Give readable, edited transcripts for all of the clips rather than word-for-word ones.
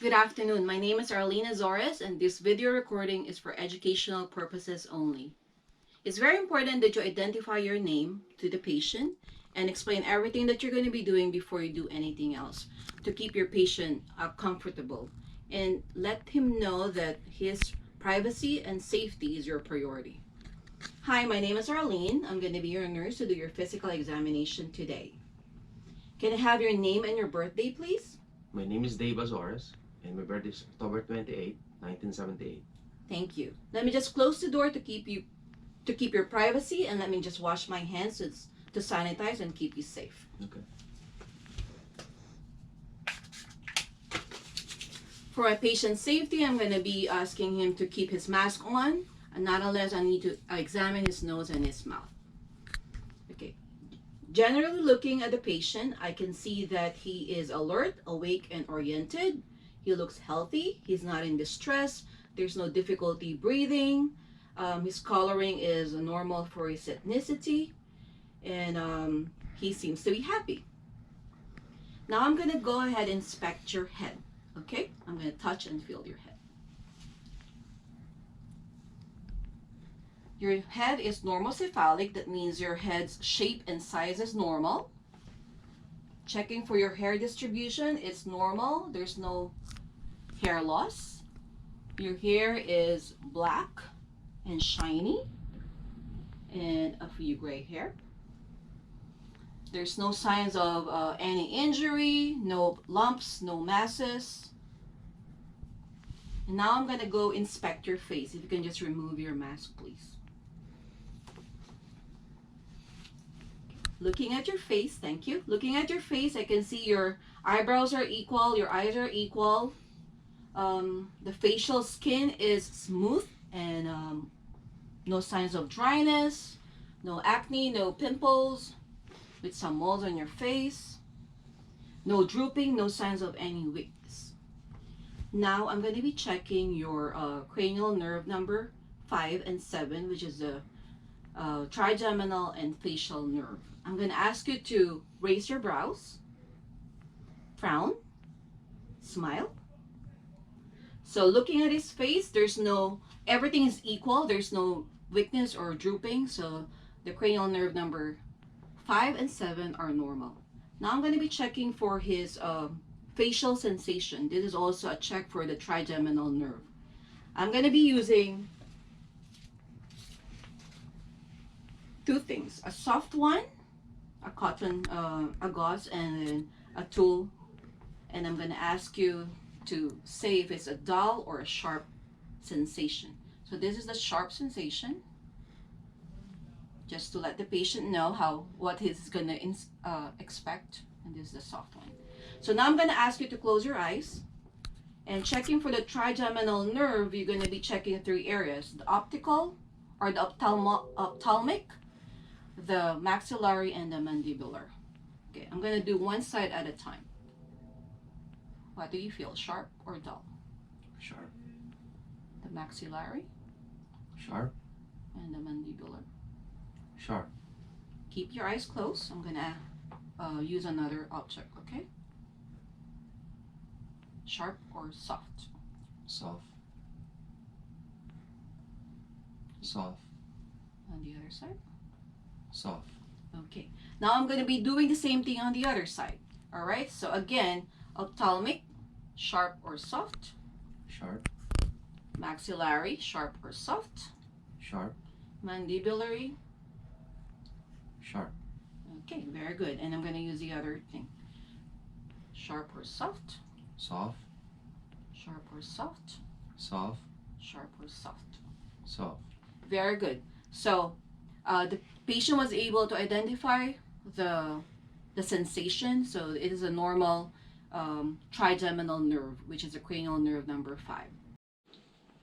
Good afternoon. My name is Arlene Azores, and this video recording is for educational purposes only. It's very important that you identify your name to the patient and explain everything that you're going to be doing before you do anything else to keep your patient comfortable, and let him know that his privacy and safety is your priority. Hi, my name is Arlene. I'm going to be your nurse to do your physical examination today. Can I have your name and your birthday, please? My name is Dave Azores, and my birthday is October 28, 1978. Thank you. Let me just close the door to keep your privacy, and let me just wash my hands to sanitize and keep you safe. Okay. For my patient's safety, I'm going to be asking him to keep his mask on, and not unless I need to examine his nose and his mouth. Okay. Generally looking at the patient, I can see that he is alert, awake, and oriented. He looks healthy. He's not in distress. There's no difficulty breathing. His coloring is normal for his ethnicity, and he seems to be happy. Now I'm going to go ahead and inspect your head. Okay? I'm going to touch and feel your head. Your head is normocephalic. That means your head's shape and size is normal. Checking for your hair distribution, it's normal. There's no hair loss. Your hair is black and shiny and a few gray hair. There's no signs of any injury, no lumps, no masses. And now I'm going to go inspect your face. If you can just remove your mask, please. Looking at your face, thank you. Looking at your face, I can see your eyebrows are equal, your eyes are equal. The facial skin is smooth and no signs of dryness, no acne, no pimples with some moles on your face, no drooping, no signs of any weakness. Now I'm going to be checking your cranial nerve number 5 and 7, which is the trigeminal and facial nerve. I'm going to ask you to raise your brows, frown, smile. So looking at his face, everything is equal. There's no weakness or drooping. So the cranial nerve number 5 and 7 are normal. Now I'm going to be checking for his facial sensation. This is also a check for the trigeminal nerve. I'm going to be using two things: a soft one, a cotton, a gauze, and then a tool. And I'm going to ask you to say if it's a dull or a sharp sensation. So this is the sharp sensation, just to let the patient know what he's going to expect. And this is the soft one. So now I'm going to ask you to close your eyes. And checking for the trigeminal nerve, you're going to be checking 3 areas: the optical, or the ophthalmic, the maxillary, and the mandibular. Okay, I'm going to do one side at a time. What do you feel, sharp or dull? Sharp. The maxillary? Sharp. And the mandibular? Sharp. Keep your eyes closed. I'm going to use another object, okay? Sharp or soft? Soft. Soft. On the other side? Soft. Okay. Now I'm going to be doing the same thing on the other side. All right? So again, ophthalmic, sharp or soft? Sharp. Maxillary, sharp or soft? Sharp. Mandibulary? Sharp. Okay, very good. And I'm going to use the other thing. Sharp or soft? Soft. Sharp or soft? Soft. Sharp or soft? Soft. Very good. So the patient was able to identify the sensation. So it is a normal trigeminal nerve, which is a cranial nerve number 5.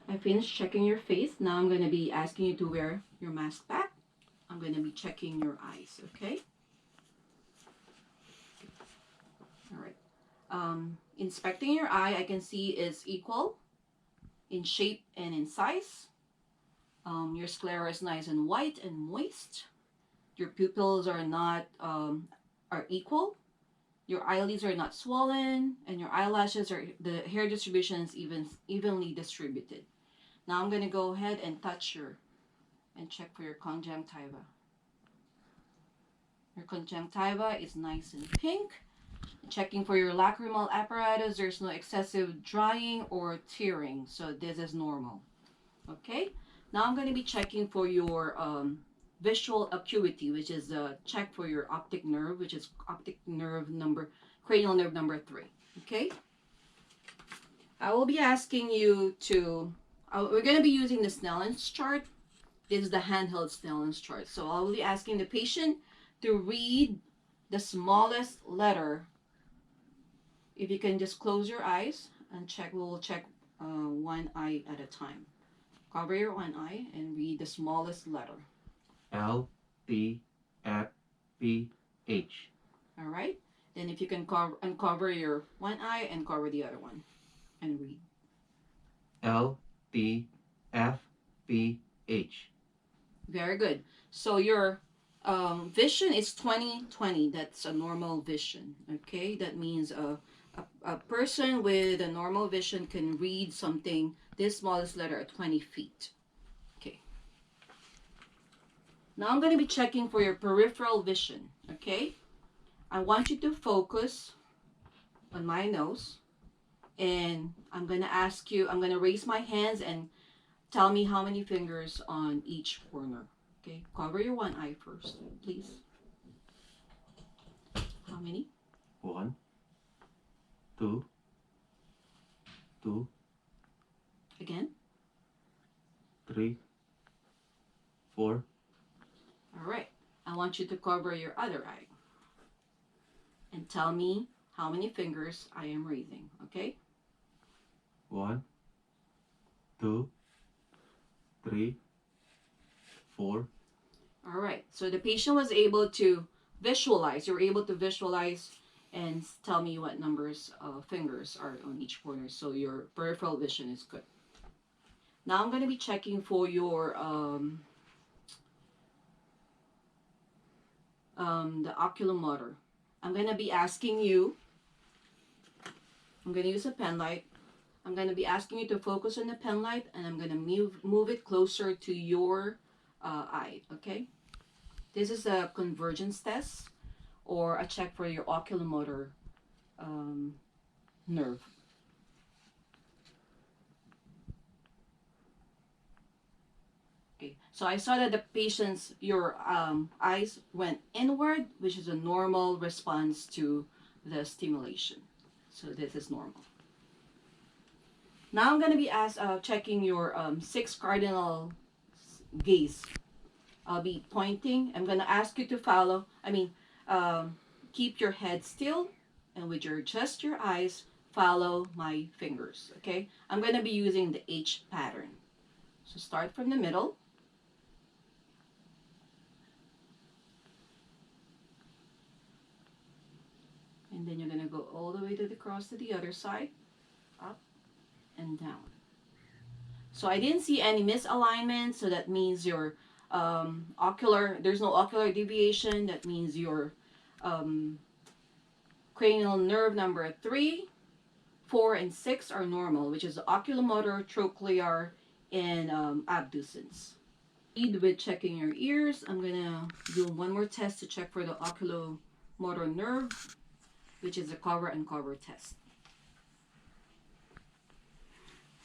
I finished checking your face. Now I'm going to be asking you to wear your mask back. I'm going to be checking your eyes, okay? All right. Inspecting your eye, I can see is equal in shape and in size. Your sclera is nice and white and moist. Your pupils are not are equal. your eyelids are not swollen, and your eyelashes are, the hair distribution is evenly distributed. Now I'm gonna go ahead and touch your and check for your conjunctiva. Your conjunctiva is nice and pink. Checking for your lacrimal apparatus, there's no excessive drying or tearing, so this is normal. Okay, now I'm going to be checking for your visual acuity, which is a check for your optic nerve, which is optic nerve number, cranial nerve number 3. Okay, I will be asking you to, we're going to be using the Snellen's chart. This is the handheld Snellen's chart. So I will be asking the patient to read the smallest letter. If you can just close your eyes and check, we will check one eye at a time. Cover your one eye and read the smallest letter. L, T, F, P, H. All right. Then if you can uncover your one eye and cover the other one and read. L, T, F, P, H. Very good. So your vision is 20/20. That's a normal vision. Okay. That means a person with a normal vision can read something this smallest letter at 20 feet. Okay. Now I'm going to be checking for your peripheral vision. Okay. I want you to focus on my nose, and I'm going to ask you, I'm going to raise my hands and tell me how many fingers on each corner. Okay, cover your one eye first, please. How many? 1, 2, 2, Again? 3, 4. All right. I want you to cover your other eye and tell me how many fingers I am raising, okay? 1, 2, 3, 4. All right. So the patient was able to visualize. You were able to visualize and tell me what numbers of fingers are on each corner. So your peripheral vision is good. Now I'm going to be checking for your the oculomotor. I'm going to be asking you, I'm going to use a pen light. I'm going to be asking you to focus on the pen light, and I'm going to move it closer to your eye, okay? This is a convergence test or a check for your oculomotor nerve. Okay, so I saw that the patient's, your eyes went inward, which is a normal response to the stimulation. So this is normal. Now I'm going to be checking your 6 cardinal gaze. I'll be pointing. I'm going to ask you to follow, keep your head still, and with just your eyes, follow my fingers, okay? I'm going to be using the H pattern. So start from the middle. And then you're going to go all the way to the cross to the other side, up and down. So I didn't see any misalignment, so that means your there's no ocular deviation. That means your cranial nerve number 3, 4, and 6 are normal, which is the oculomotor, trochlear, and abducens. With checking your ears, I'm gonna do one more test to check for the oculomotor nerve, which is a cover and cover test.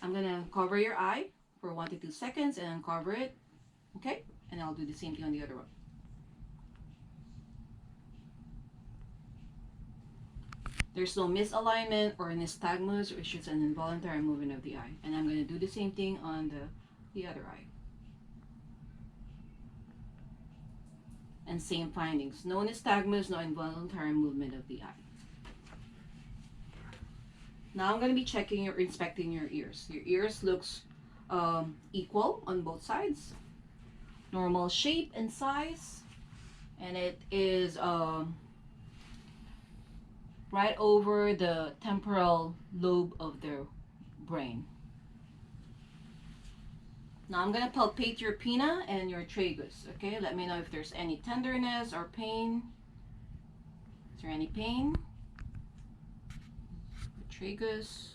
I'm gonna cover your eye for 1 to 2 seconds and uncover it, okay? And I'll do the same thing on the other one. There's no misalignment or nystagmus, which is an involuntary movement of the eye. And I'm gonna do the same thing on the other eye. And same findings. No nystagmus, no involuntary movement of the eye. Now I'm going to be inspecting your ears. Your ears looks equal on both sides. Normal shape and size. And it is right over the temporal lobe of the brain. Now I'm going to palpate your pinna and your tragus. Okay, let me know if there's any tenderness or pain. Is there any pain? tragus.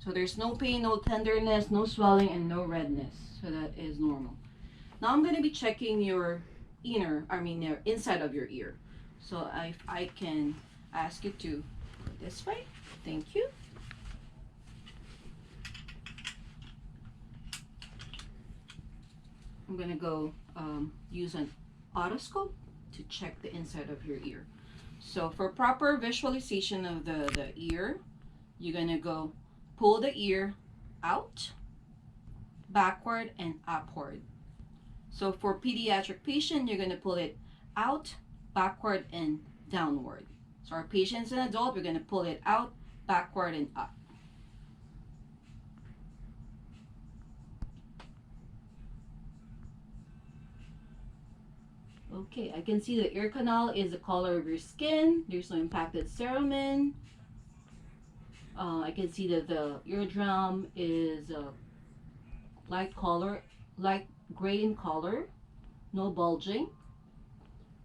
So there's no pain, no tenderness, no swelling, and no redness. So that is normal. Now I'm gonna be checking your your inside of your ear. So I can ask you to go this way. Thank you. I'm gonna go use an otoscope to check the inside of your ear. So for proper visualization of the ear, you're gonna go pull the ear out, backward, and upward. So for pediatric patient, you're gonna pull it out, backward, and downward. So our patient's an adult, we're gonna pull it out, backward, and up. Okay, I can see the ear canal is the color of your skin. There's no impacted cerumen. I can see that the eardrum is light color, light gray in color, no bulging.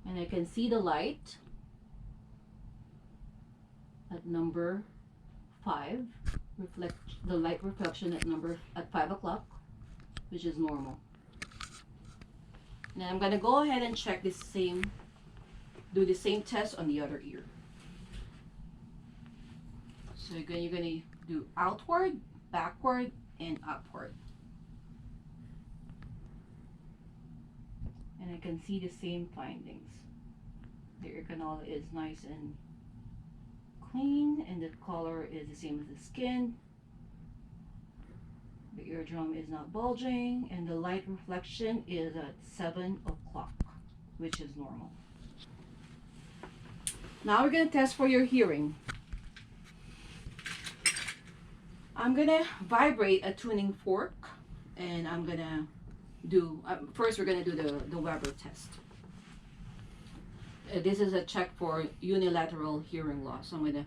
And I can see the light at number 5, reflect the light reflection at 5 o'clock, which is normal. Now I'm gonna go ahead and check do the same test on the other ear. So you're gonna do outward, backward, and upward. And I can see the same findings. The ear canal is nice and clean, and the color is the same as the skin. The eardrum is not bulging, and the light reflection is at 7 o'clock, which is normal. Now we're going to test for your hearing. I'm going to vibrate a tuning fork, and I'm going to do, first we're going to do the Weber test. This is a check for unilateral hearing loss. So I'm going to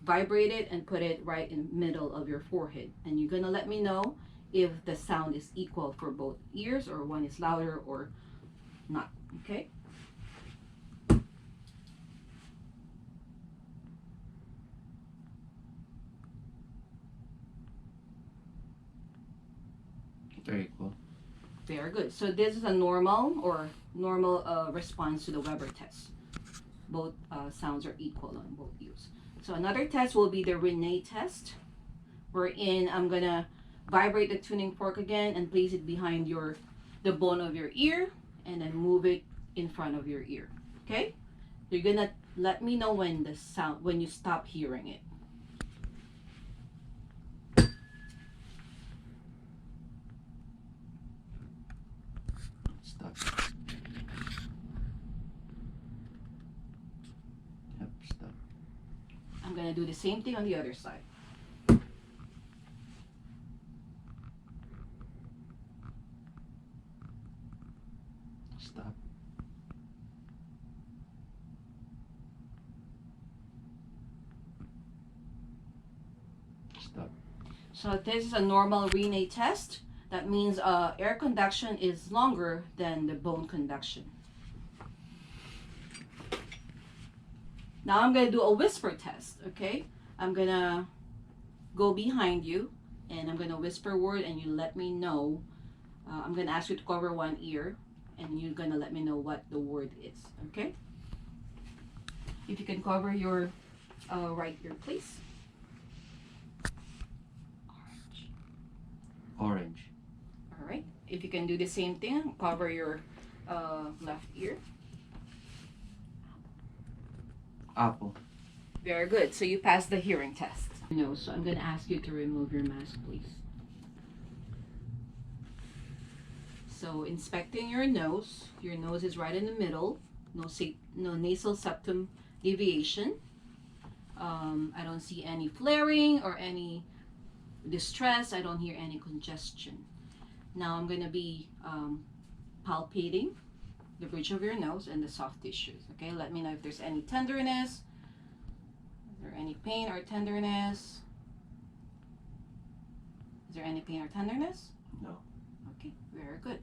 vibrate it and put it right in the middle of your forehead. And you're going to let me know if the sound is equal for both ears, or one is louder or not. Okay? Very cool. Very good. So this is a normal response to the Weber test. Both sounds are equal on both ears. So another test will be the Renee test, wherein I'm gonna vibrate the tuning fork again and place it behind the bone of your ear, and then move it in front of your ear. Okay? You're gonna let me know when you stop hearing it. Stop. Yep, stop. I'm gonna do the same thing on the other side. Stop. Stop. So this is a normal Renee test. That means air conduction is longer than the bone conduction. Now I'm gonna do a whisper test, okay? I'm gonna go behind you, and I'm gonna whisper a word, and you let me know. I'm gonna ask you to cover one ear, and you're gonna let me know what the word is, okay? If you can cover your right ear, please. Orange. All right. If you can do the same thing, cover your left ear. Apple. Very good. So you passed the hearing test. No, so I'm going to ask you to remove your mask, please. So inspecting your nose is right in the middle. No nasal septum deviation. I don't see any flaring or any distress. I don't hear any congestion. Now I'm going to be palpating the bridge of your nose and the soft tissues. Okay, let me know if there's any tenderness. Is there any pain or tenderness? Is there any pain or tenderness? No. Okay, very good.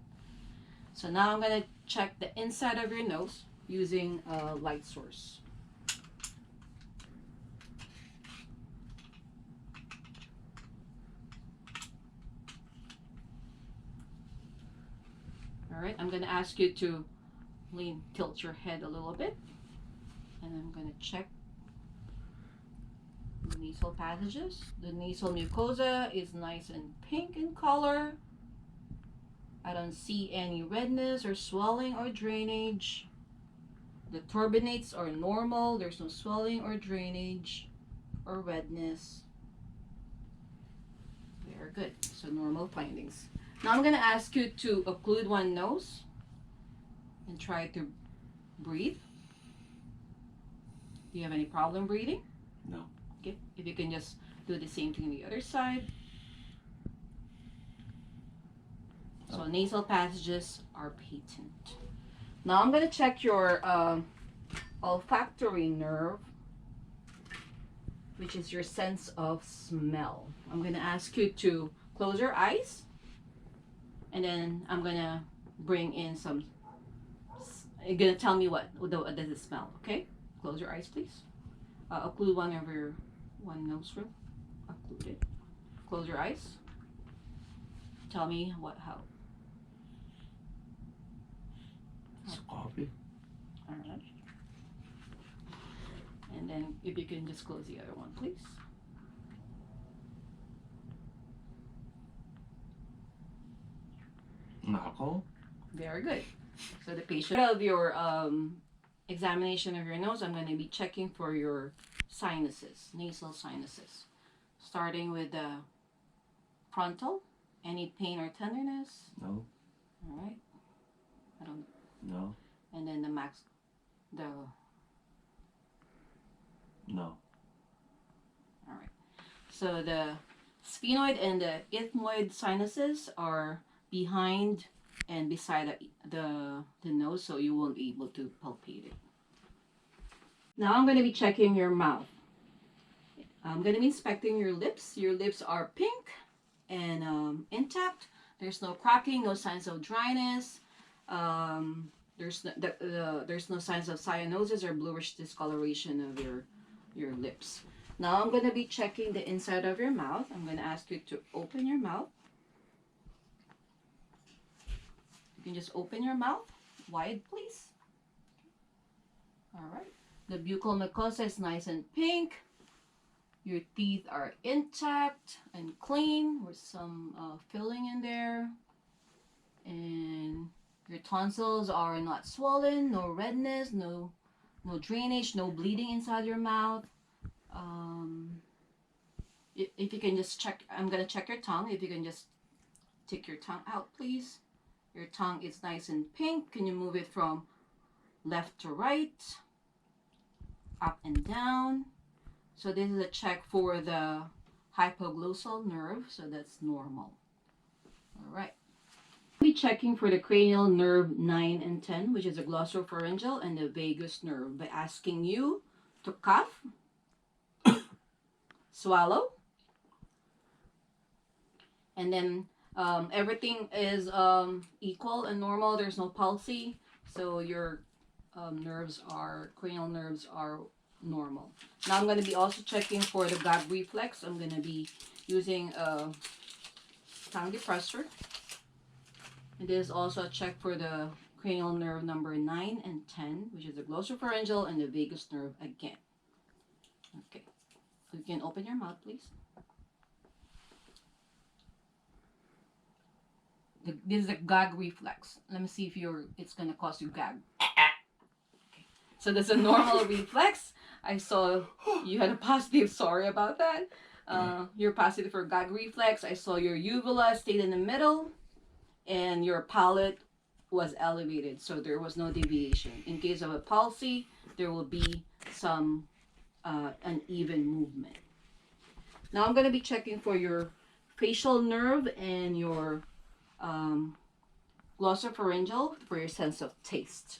So now I'm going to check the inside of your nose using a light source. All right, I'm gonna ask you to tilt your head a little bit, and I'm gonna check the nasal passages. The nasal mucosa is nice and pink in color. I don't see any redness or swelling or drainage. The turbinates are normal. There's no swelling or drainage or redness. Very good. So normal findings. Now I'm gonna ask you to occlude one nose and try to breathe. Do you have any problem breathing? No. Okay. If you can just do the same thing on the other side. So nasal passages are patent. Now I'm gonna check your olfactory nerve, which is your sense of smell. I'm gonna ask you to close your eyes, and then I'm gonna bring in some. You're gonna tell me what does it smell? Okay. Close your eyes, please. Occlude one of your one nostril. Occlude it. Close your eyes. Tell me how. It's coffee. All right. And then if you can just close the other one, please. Alcohol. Very good. So the patient of your examination of your nose, I'm going to be checking for your sinuses, nasal sinuses, starting with the frontal. Any pain or tenderness? No. All right. I don't. No. And then the the. No. All right. So the sphenoid and the ethmoid sinuses are behind and beside the nose, so you won't be able to palpate it. Now I'm going to be checking your mouth. I'm going to be inspecting your lips. Your lips are pink and intact. There's no cracking, no signs of dryness. There's no signs of cyanosis or bluish discoloration of your lips. Now I'm going to be checking the inside of your mouth. I'm going to ask you to open your mouth. You can just open your mouth wide, please. All right. The buccal mucosa is nice and pink. Your teeth are intact and clean with some filling in there. And your tonsils are not swollen, no redness, no drainage, no bleeding inside your mouth. If you can just check, I'm going to check your tongue. If you can just take your tongue out, please. Your tongue is nice and pink. Can you move it from left to right, up and down? So this is a check for the hypoglossal nerve, so that's normal. All right. We'll be checking for the cranial nerve 9 and 10, which is the glossopharyngeal and the vagus nerve, by asking you to cough, swallow, and then everything is equal and normal. There's no palsy, so your cranial nerves are normal. Now I'm going to be also checking for the gag reflex. I'm going to be using a tongue depressor. And this is also a check for the cranial nerve number 9 and 10, which is the glossopharyngeal and the vagus nerve again. Okay, you can open your mouth, please. This is a gag reflex. Let me see if it's going to cause you gag. Okay. So that's a normal reflex. I saw you had a positive. Sorry about that. You're positive for gag reflex. I saw your uvula stayed in the middle, and your palate was elevated, so there was no deviation. In case of a palsy, there will be some uneven movement. Now I'm going to be checking for your facial nerve and your glossopharyngeal for your sense of taste.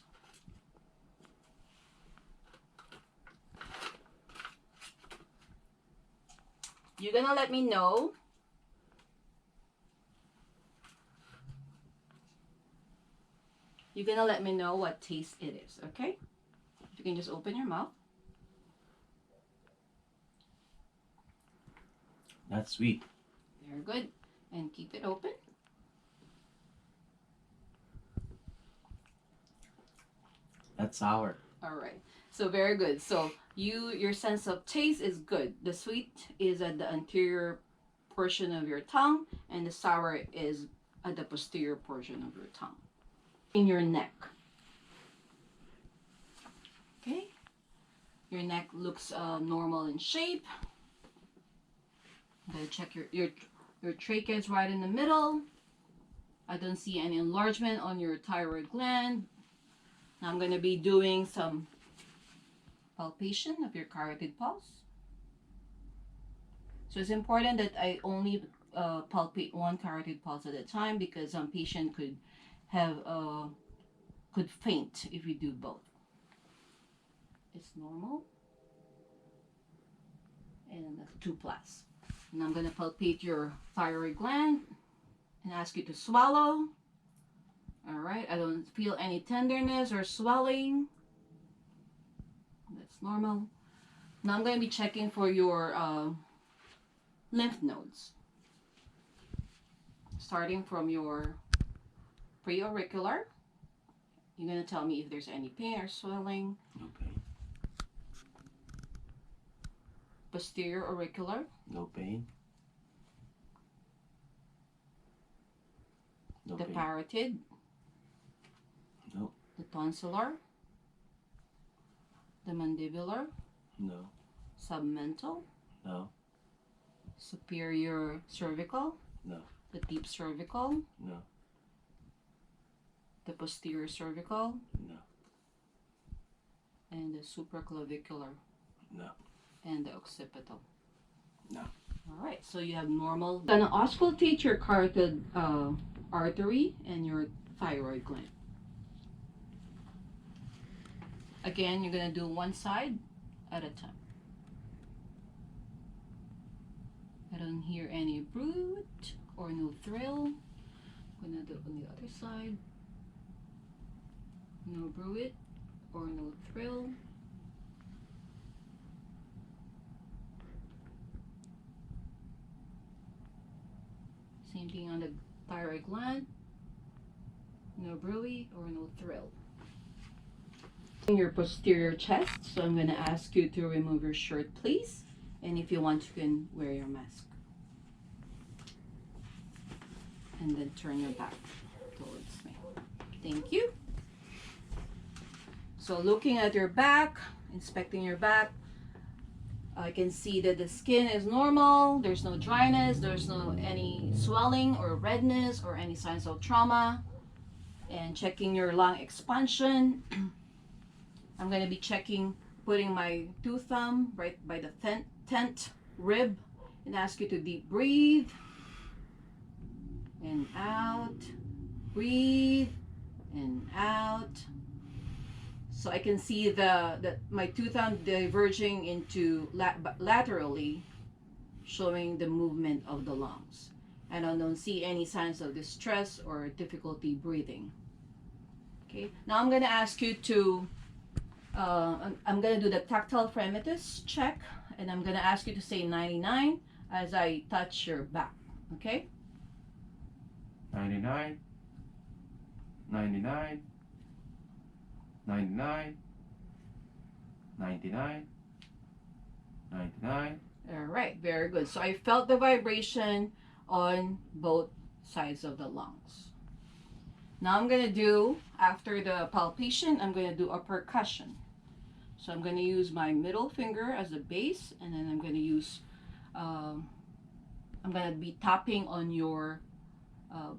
You're going to let me know what taste it is, okay? If you can just open your mouth. That's sweet. Very good. And keep it open. That's sour. All right. So very good. So your sense of taste is good. The sweet is at the anterior portion of your tongue, and the sour is at the posterior portion of your tongue. In your neck. Okay. Your neck looks normal in shape. I'm gonna check your trachea is right in the middle. I don't see any enlargement on your thyroid gland. Now I'm gonna be doing some palpation of your carotid pulse. So it's important that I only palpate one carotid pulse at a time, because some patient could faint if we do both. It's normal, and 2+. And I'm gonna palpate your thyroid gland and ask you to swallow. All right, I don't feel any tenderness or swelling. That's normal. Now I'm gonna be checking for your lymph nodes, starting from your preauricular. You're gonna tell me if there's any pain or swelling. No pain. Posterior auricular. No pain. No The pain. parotid. No. The tonsillar. The mandibular. No. Submental. No. Superior cervical. No. The deep cervical. No. The posterior cervical. No. And the supraclavicular. No. And the occipital. No. All right, so you have normal. I'm gonna auscultate your carotid artery and your thyroid gland. Again, you're gonna do one side at a time. I don't hear any bruit or no thrill. I'm gonna do it on the other side. No bruit or no thrill. Same thing on the thyroid gland. No bruit or no thrill. Your posterior chest, so I'm going to ask you to remove your shirt, please. And if you want, you can wear your mask. And then turn your back towards me. Thank you. So looking at your back, inspecting your back, I can see that the skin is normal. There's no dryness. There's no any swelling or redness or any signs of trauma. And checking your lung expansion. I'm going to be checking, putting my 2 thumb right by the tent rib, and ask you to deep breathe. And out. Breathe. And out. So I can see my 2 thumb diverging into laterally, showing the movement of the lungs. And I don't see any signs of distress or difficulty breathing. Okay, now I'm going to ask you to, I'm going to do the tactile fremitus check, and I'm going to ask you to say 99 as I touch your back. Okay? 99. 99. 99. 99. 99. All right, very good. So I felt the vibration on both sides of the lungs. Now I'm going to do, after the palpation, I'm going to do a percussion. So I'm going to use my middle finger as a base, and then I'm going to use, I'm going to be tapping on your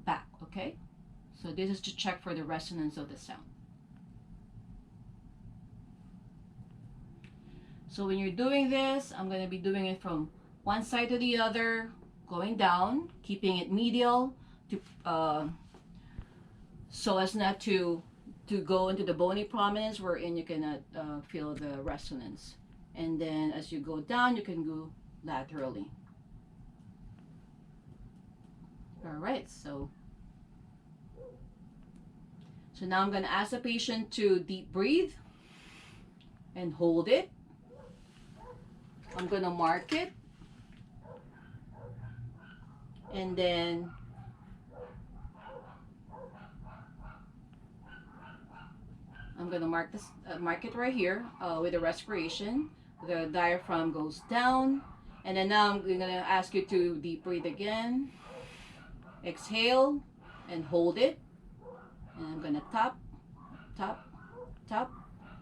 back, okay? So this is to check for the resonance of the sound. So when you're doing this, I'm going to be doing it from one side to the other, going down, keeping it medial to so as not to go into the bony prominence wherein you cannot feel the resonance. And then as you go down, you can go laterally. All right, so now I'm going to ask the patient to deep breathe and hold it. I'm going to mark it. And then I'm I'm gonna mark this, mark it right here with the respiration. The diaphragm goes down, and then now I'm gonna ask you to deep breathe again. Exhale and hold it, and I'm gonna tap, tap, tap,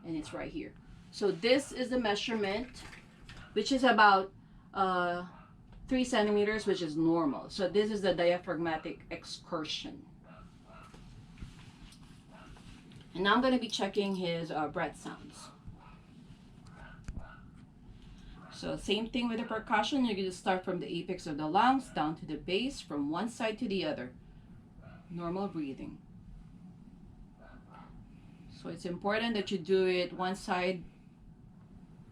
and it's right here. So this is the measurement, which is about 3 centimeters, which is normal. So this is the diaphragmatic excursion. And now I'm going to be checking his breath sounds. So same thing with the percussion. You're going to start from the apex of the lungs down to the base, from one side to the other. Normal breathing. So it's important that you do it one side,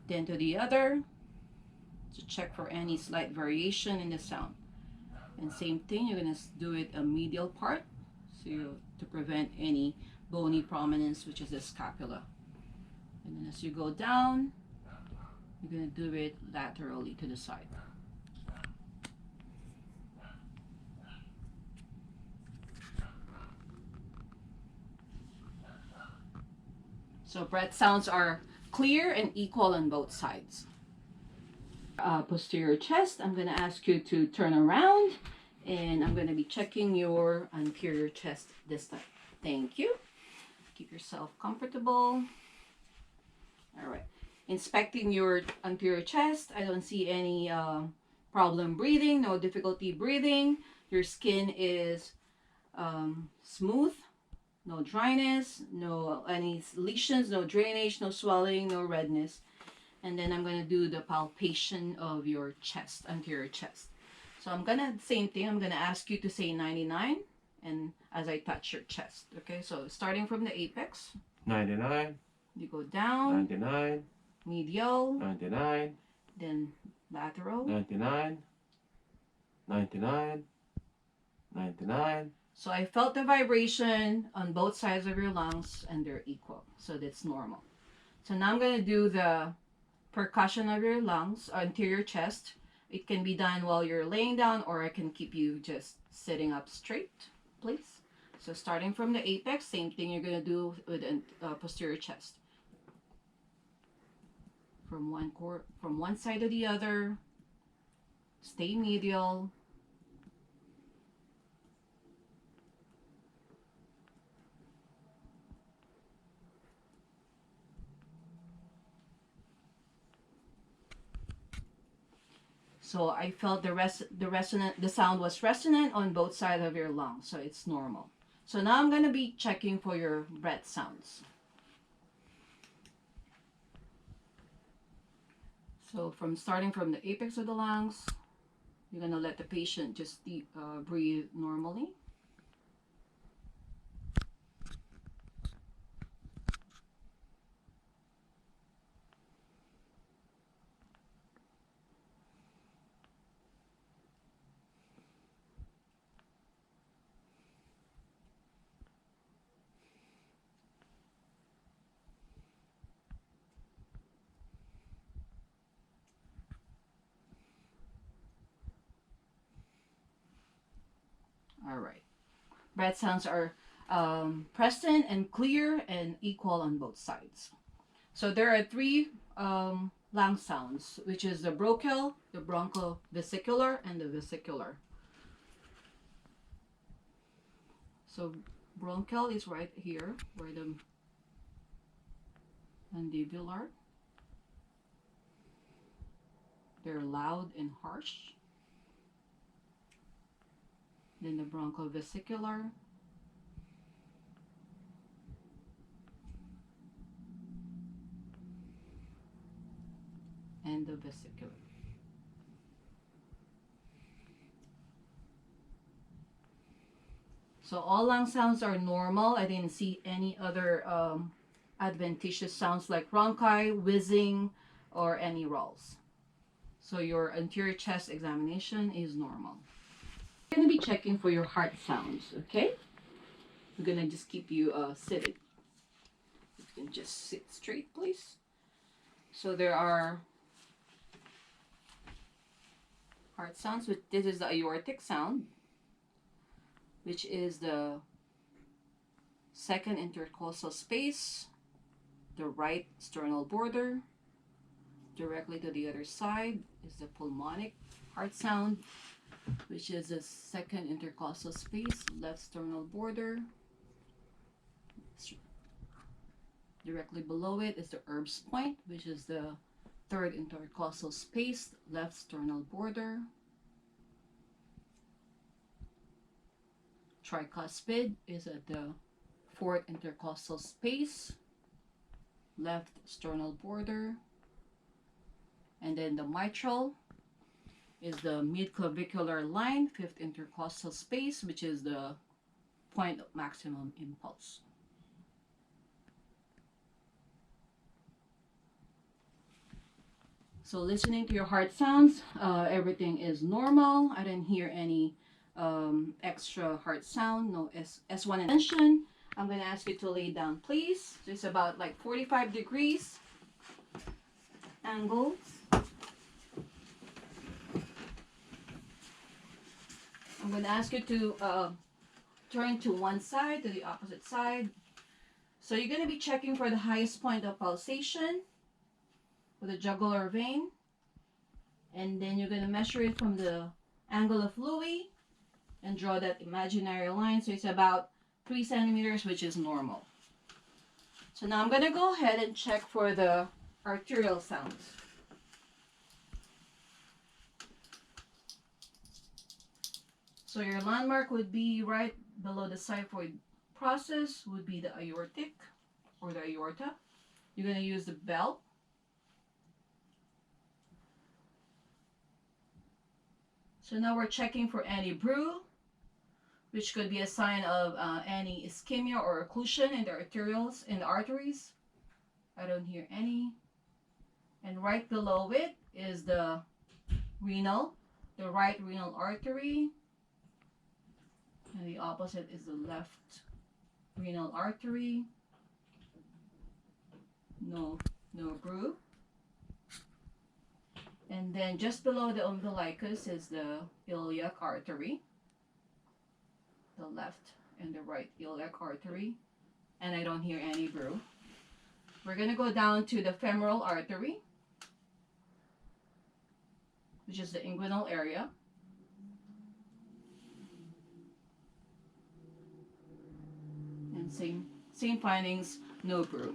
then to the other, to check for any slight variation in the sound. And same thing, you're going to do it a medial part, so to prevent any bony prominence, which is the scapula. And then as you go down, you're going to do it laterally to the side. So breath sounds are clear and equal on both sides. Posterior chest, I'm going to ask you to turn around, and I'm going to be checking your anterior chest this time. Thank you. Keep yourself comfortable. All right. Inspecting your anterior chest, I don't see any problem breathing, no difficulty breathing. Your skin is smooth, no dryness, no any lesions, no drainage, no swelling, no redness. And then I'm going to do the palpation of your chest, anterior chest. So I'm going to, same thing, I'm going to ask you to say 99 and as I touch your chest. Okay, so starting from the apex. 99. You go down. 99. Medial. 99. Then lateral. 99. 99. 99. So I felt the vibration on both sides of your lungs and they're equal. So that's normal. So now I'm going to do the percussion of your lungs, anterior chest. It can be done while you're laying down, or I can keep you just sitting up straight, please. So starting from the apex, same thing you're going to do with posterior chest. From one side to the other, stay medial. So I felt the sound was resonant on both sides of your lungs, so it's normal. So now I'm going to be checking for your breath sounds. So starting from the apex of the lungs, you're going to let the patient just breathe normally. All right. Breath sounds are present and clear and equal on both sides. So there are three lung sounds, which is the bronchial, the broncho-vesicular, and the vesicular. So bronchial is right here, where the mandibular. They're loud and harsh. Then the broncho-vesicular. And the vesicular. So all lung sounds are normal. I didn't see any other adventitious sounds like bronchi, whizzing, or any rolls. So your anterior chest examination is normal. I'm going to be checking for your heart sounds, okay? I'm going to just keep you seated. You can just sit straight, please. So there are heart sounds. This is the aortic sound, which is the second intercostal space. the right sternal border. Directly to the other side is the pulmonic heart sound, which is the second intercostal space, left sternal border. Directly below it is the Erb's point, which is the third intercostal space, left sternal border. Tricuspid is at the fourth intercostal space, left sternal border. And then the mitral is the midclavicular line, fifth intercostal space, which is the point of maximum impulse. So listening to your heart sounds, everything is normal. I didn't hear any extra heart sound, no S1 tension. I'm going to ask you to lay down, please. So it's about like 45 degrees angle. I'm going to ask you to turn to one side, to the opposite side. So you're going to be checking for the highest point of pulsation for the jugular vein. And then you're going to measure it from the angle of Louis and draw that imaginary line. So it's about 3 centimeters, which is normal. So now I'm going to go ahead and check for the arterial sounds. So your landmark would be right below the xiphoid process, would be the aortic or the aorta. You're going to use the belt. So now we're checking for any brew, which could be a sign of any ischemia or occlusion in the arterioles, in the arteries. I don't hear any. And right below it is the renal, the right renal artery. And the opposite is the left renal artery. No brew. And then just below the umbilicus is the iliac artery, the left and the right iliac artery. And I don't hear any brew. We're going to go down to the femoral artery, which is the inguinal area. And same findings, no brew.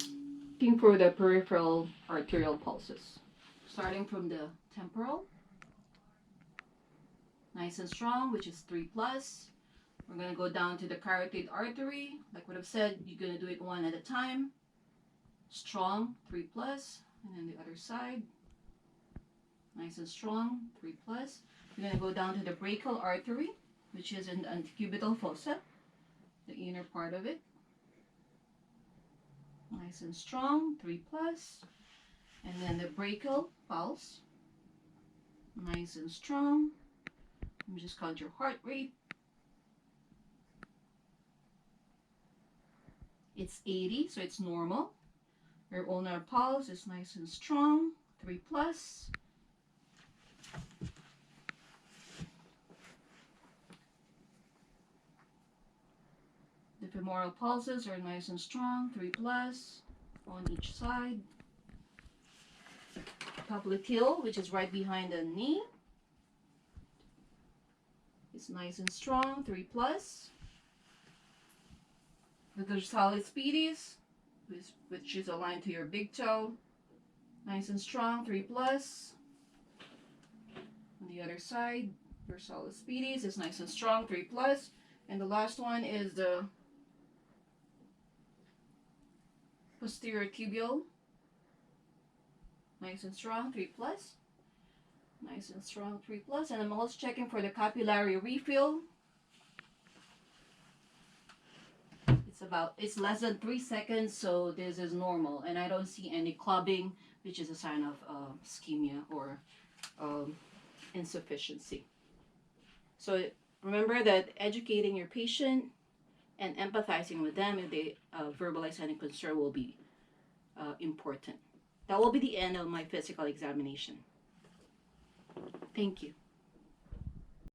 Looking for the peripheral arterial pulses. Starting from the temporal, nice and strong, which is 3+. We're going to go down to the carotid artery. Like what I've said, you're going to do it one at a time. Strong, 3+. And then the other side, nice and strong, 3+. We're going to go down to the brachial artery, which is in the antecubital fossa, the inner part of it. Nice and strong, 3+. And then the brachial pulse, nice and strong. Let me just count your heart rate. It's 80, so it's normal. Your ulnar pulse is nice and strong, 3+. The femoral pulses are nice and strong, 3+ on each side. Popliteal, which is right behind the knee, is nice and strong, 3+. The dorsalis pedis, which is aligned to your big toe, nice and strong, 3+. On the other side, dorsalis pedis is nice and strong, 3+. And the last one is the posterior tibial, nice and strong, 3+. Nice and strong, 3+. And I'm also checking for the capillary refill. It's less than 3 seconds, so this is normal. And I don't see any clubbing, which is a sign of ischemia or insufficiency. So remember that educating your patient and empathizing with them if they verbalize any concern will be important. That will be the end of my physical examination. Thank you.